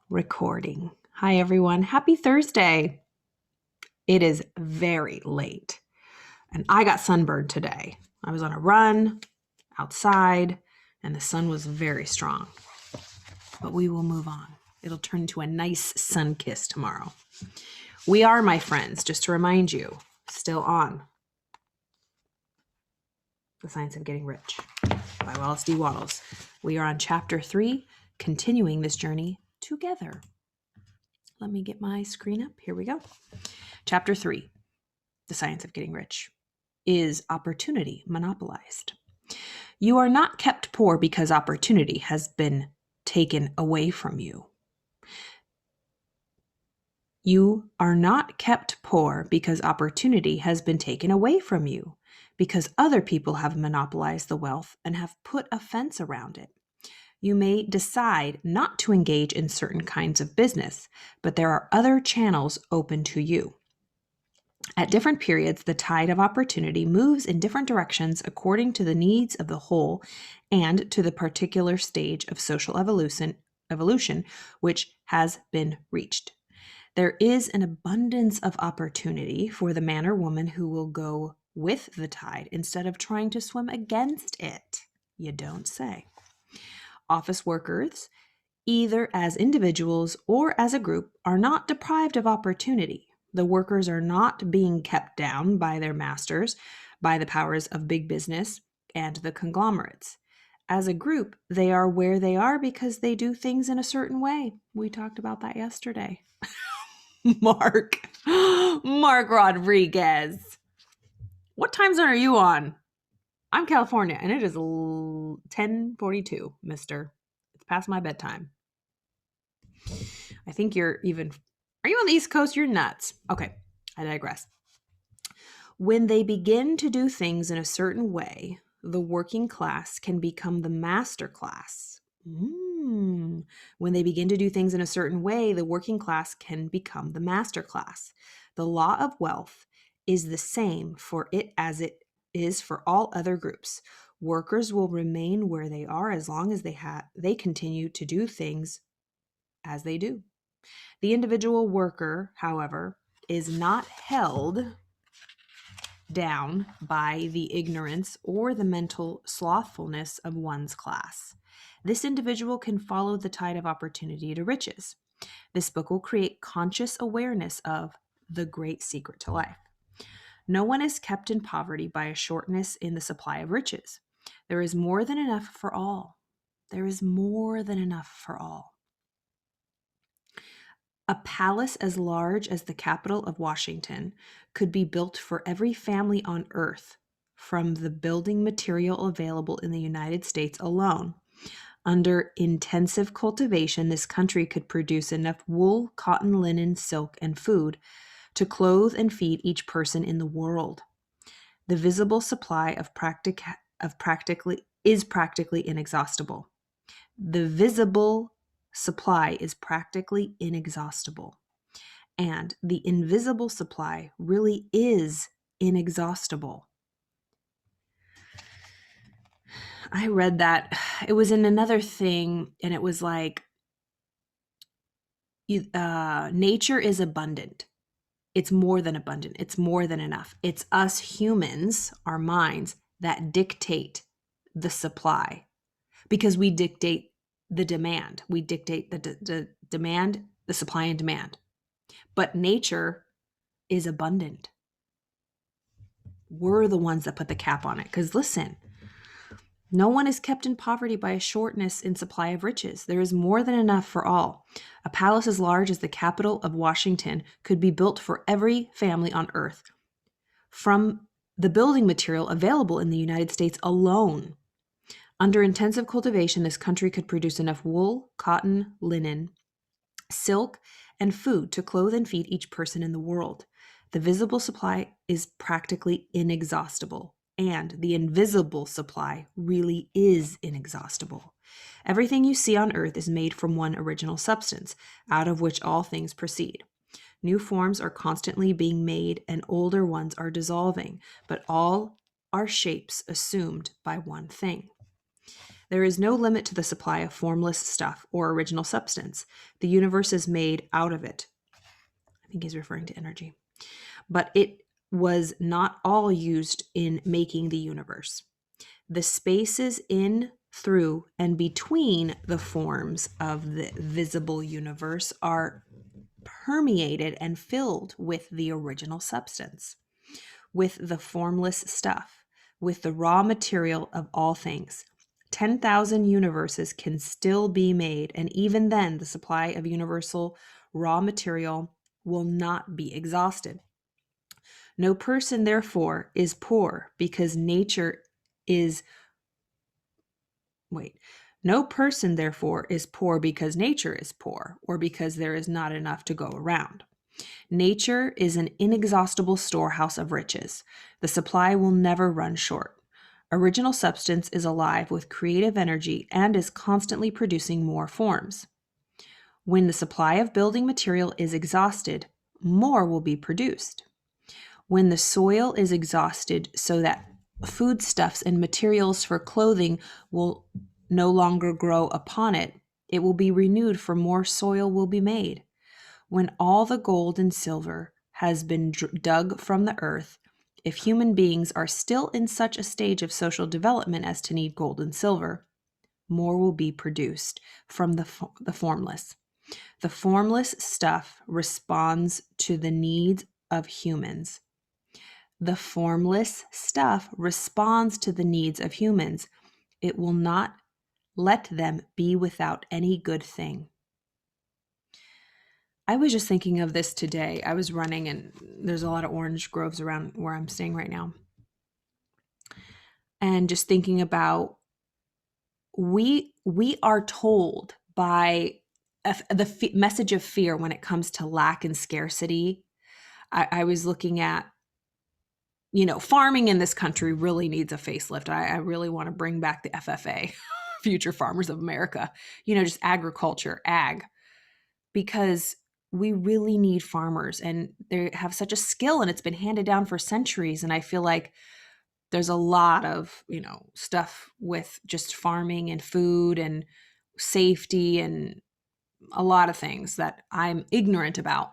Recording. Hi, everyone. Happy Thursday. It is very late, and I got sunburned today. I was on a run outside, and the sun was very strong. But we will move on. It'll turn into a nice sun kiss tomorrow. We are, my friends, just to remind you, still on The Science of Getting Rich by Wallace D. Wattles. We are on Chapter 3, continuing this journey together. Let me get my screen up. Here we go. Chapter 3, The Science of Getting Rich, is Opportunity Monopolized. You are not kept poor because opportunity has been taken away from you. You are not kept poor because opportunity has been taken away from you, because other people have monopolized the wealth and have put a fence around it. You may decide not to engage in certain kinds of business, but there are other channels open to you. At different periods, the tide of opportunity moves in different directions according to the needs of the whole and to the particular stage of social evolution which has been reached. There is an abundance of opportunity for the man or woman who will go with the tide instead of trying to swim against it. You don't say. Office workers, either as individuals or as a group, are not deprived of opportunity. The workers are not being kept down by their masters, by the powers of big business and the conglomerates. As a group, they are where they are because they do things in a certain way. We talked about that yesterday. Mark Rodriguez. What time zone are you on? I'm California, and it is 10:42, mister. It's past my bedtime. I think are you on the East Coast? You're nuts. Okay, I digress. When they begin to do things in a certain way, the working class can become the master class. When they begin to do things in a certain way, the working class can become the master class. The law of wealth is the same for it as it is for all other groups. Workers will remain where they are as long as they continue to do things as they do. The individual worker, however, is not held down by the ignorance or the mental slothfulness of one's class. This individual can follow the tide of opportunity to riches. This book will create conscious awareness of the great secret to life. No one is kept in poverty by a shortness in the supply of riches. There is more than enough for all. There is more than enough for all. A palace as large as the capital of Washington could be built for every family on earth from the building material available in the United States alone. Under intensive cultivation, this country could produce enough wool, cotton, linen, silk, and food to clothe and feed each person in the world. The visible supply is practically inexhaustible. The visible supply is practically inexhaustible. And the invisible supply really is inexhaustible. I read that. It was in another thing, and it was like, nature is abundant. It's more than abundant. It's more than enough. It's us humans, our minds, that dictate the supply because we dictate the demand. We dictate the demand, the supply and demand. But nature is abundant. We're the ones that put the cap on it. Because listen, no one is kept in poverty by a shortness in supply of riches. There is more than enough for all. A palace as large as the capital of Washington could be built for every family on earth from the building material available in the United States alone. Under intensive cultivation, this country could produce enough wool, cotton, linen, silk, and food to clothe and feed each person in the world. The visible supply is practically inexhaustible, and the invisible supply really is inexhaustible. Everything you see on earth is made from one original substance, out of which all things proceed. New forms are constantly being made, and older ones are dissolving, but all are shapes assumed by one thing. There is no limit to the supply of formless stuff or original substance. The universe is made out of it. I think he's referring to energy. But it was not all used in making the universe. The spaces in, through, and between the forms of the visible universe are permeated and filled with the original substance, with the formless stuff, with the raw material of all things. 10,000 universes can still be made, and even then, the supply of universal raw material will not be exhausted. No person, therefore, is poor because nature is. No person, therefore, is poor because nature is poor, or because there is not enough to go around. Nature is an inexhaustible storehouse of riches. The supply will never run short. Original substance is alive with creative energy and is constantly producing more forms. When the supply of building material is exhausted, more will be produced. When the soil is exhausted so that foodstuffs and materials for clothing will no longer grow upon it, it will be renewed, for more soil will be made. When all the gold and silver has been dug from the earth, if human beings are still in such a stage of social development as to need gold and silver, more will be produced from the formless. The formless stuff responds to the needs of humans. The formless stuff responds to the needs of humans. It will not let them be without any good thing. I was just thinking of this today. I was running, and there's a lot of orange groves around where I'm staying right now. And just thinking about, we are told by the message of fear when it comes to lack and scarcity. I was looking at, farming in this country really needs a facelift. I really want to bring back the FFA, Future Farmers of America, just agriculture, ag, because we really need farmers, and they have such a skill, and it's been handed down for centuries. And I feel like there's a lot of, stuff with just farming and food and safety and a lot of things that I'm ignorant about.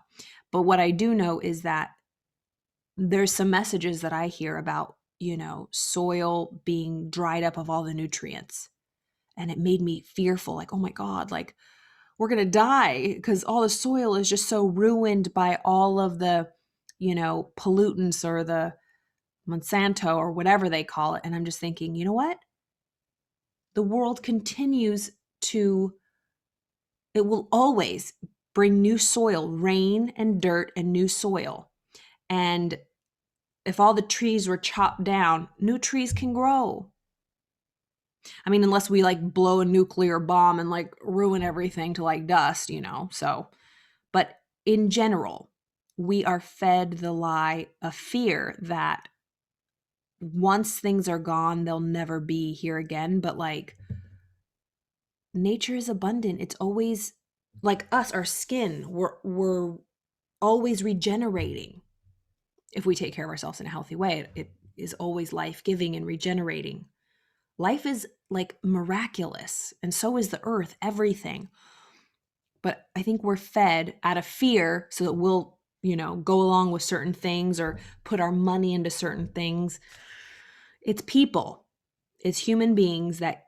But what I do know is that there's some messages that I hear about, soil being dried up of all the nutrients. And it made me fearful, like, oh my God, like, we're going to die because all the soil is just so ruined by all of the, pollutants or the Monsanto or whatever they call it. And I'm just thinking, you know what? The world continues to, it will always bring new soil, rain and dirt and new soil. And if all the trees were chopped down, new trees can grow. I mean, unless we blow a nuclear bomb and ruin everything to dust, so, but in general, we are fed the lie of fear that once things are gone, they'll never be here again. But nature is abundant. It's always like us, our skin, we're always regenerating. If we take care of ourselves in a healthy way, it is always life-giving and regenerating. Life is miraculous, and so is the earth, everything. But I think we're fed out of fear so that we'll, go along with certain things or put our money into certain things. It's people, it's human beings that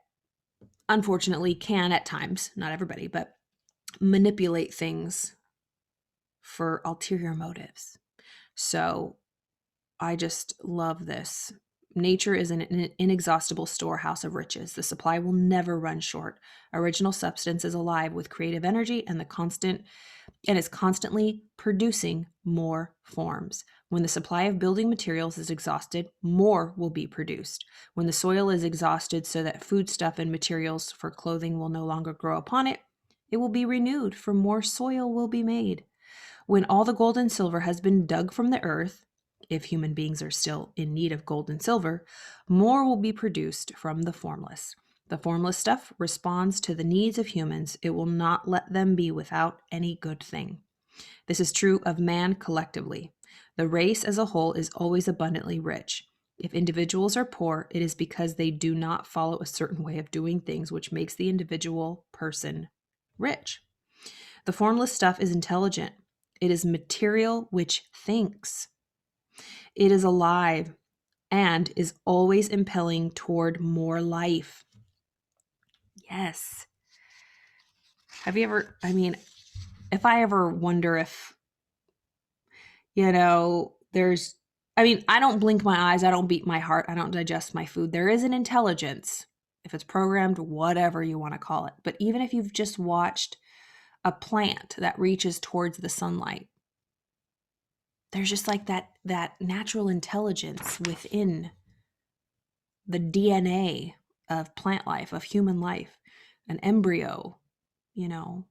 unfortunately can at times, not everybody, but manipulate things for ulterior motives. So I just love this. Nature is an inexhaustible storehouse of riches. The supply will never run short. Original substance is alive with creative energy and is constantly producing more forms. When the supply of building materials is exhausted, more will be produced. When the soil is exhausted so that foodstuff and materials for clothing will no longer grow upon it, it will be renewed, for more soil will be made. When all the gold and silver has been dug from the earth, if human beings are still in need of gold and silver, more will be produced from the formless. The formless stuff responds to the needs of humans. It will not let them be without any good thing. This is true of man collectively. The race as a whole is always abundantly rich. If individuals are poor, it is because they do not follow a certain way of doing things, which makes the individual person rich. The formless stuff is intelligent. It is material which thinks. It is alive and is always impelling toward more life. Yes. Have you ever, if I ever wonder if, I don't blink my eyes, I don't beat my heart, I don't digest my food. There is an intelligence, if it's programmed, whatever you want to call it. But even if you've just watched a plant that reaches towards the sunlight, there's just like that natural intelligence within the DNA of plant life, of human life, an embryo, in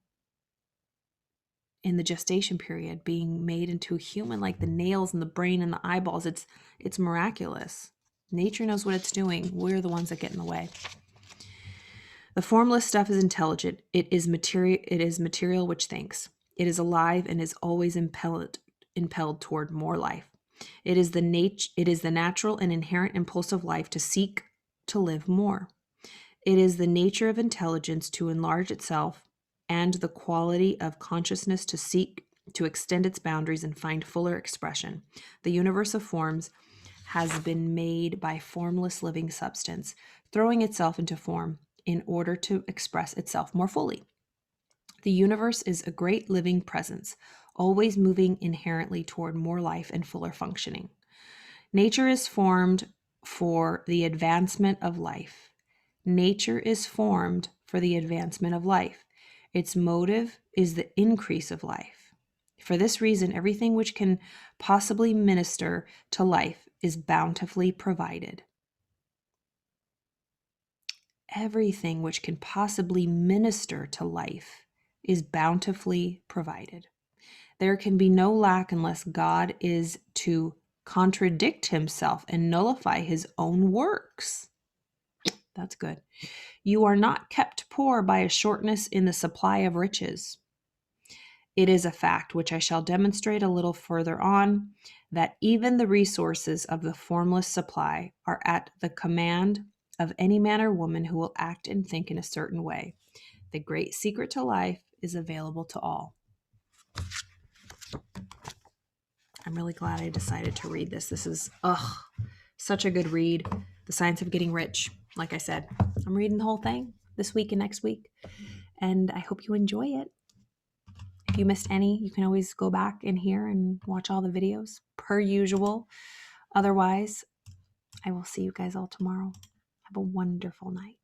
the gestation period being made into a human, like the nails and the brain and the eyeballs. It's miraculous. Nature knows what it's doing. We're the ones that get in the way. The formless stuff is intelligent. It is material which thinks. It is alive and is always impelled toward more life. It is the natural and inherent impulse of life to seek to live more. It is the nature of intelligence to enlarge itself and the quality of consciousness to seek to extend its boundaries and find fuller expression. The universe of forms has been made by formless living substance, throwing itself into form in order to express itself more fully. The universe is a great living presence, always moving inherently toward more life and fuller functioning. Nature is formed for the advancement of life. Nature is formed for the advancement of life. Its motive is the increase of life. For this reason, everything which can possibly minister to life is bountifully provided. Everything which can possibly minister to life is bountifully provided. There can be no lack unless God is to contradict himself and nullify his own works. That's good. You are not kept poor by a shortness in the supply of riches. It is a fact, which I shall demonstrate a little further on, that even the resources of the formless supply are at the command of any man or woman who will act and think in a certain way. The great secret to life is available to all. I'm really glad I decided to read this. This is, such a good read. The Science of Getting Rich. Like I said, I'm reading the whole thing this week and next week, and I hope you enjoy it. If you missed any, you can always go back in here and watch all the videos per usual. Otherwise, I will see you guys all tomorrow. Have a wonderful night.